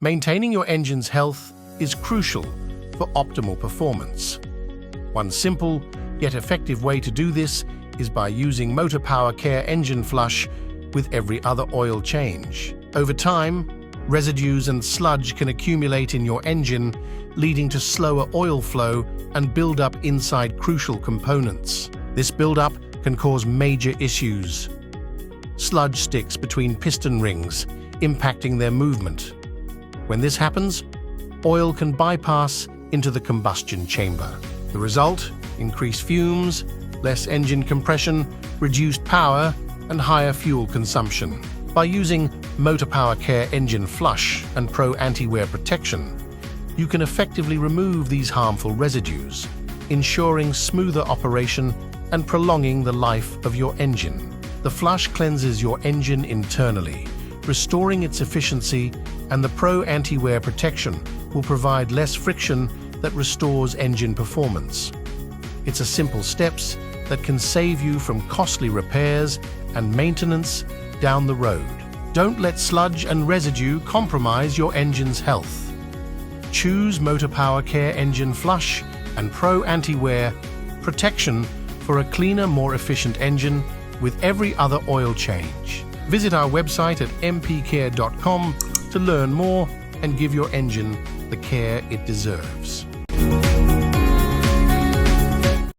Maintaining your engine's health is crucial for optimal performance. One simple yet effective way to do this is by using MotorPower Care engine flush with every other oil change. Over time, residues and sludge can accumulate in your engine, leading to slower oil flow and build up inside crucial components. This buildup can cause major issues. Sludge sticks between piston rings, impacting their movement. When this happens, oil can bypass into the combustion chamber. The result: increased fumes, less engine compression, reduced power, and higher fuel consumption. By using MotorPower Care engine flush and Pro Anti-Wear protection, you can effectively remove these harmful residues, ensuring smoother operation and prolonging the life of your engine. The flush cleanses your engine internally, restoring its efficiency, and the Pro Anti-Wear protection will provide less friction that restores engine performance. It's a simple steps that can save you from costly repairs and maintenance down the road. Don't let sludge and residue compromise your engine's health. Choose MotorPower Care engine flush and Pro Anti-Wear protection for a cleaner, more efficient engine with every other oil change. Visit our website at mpcare.com to learn more and give your engine the care it deserves.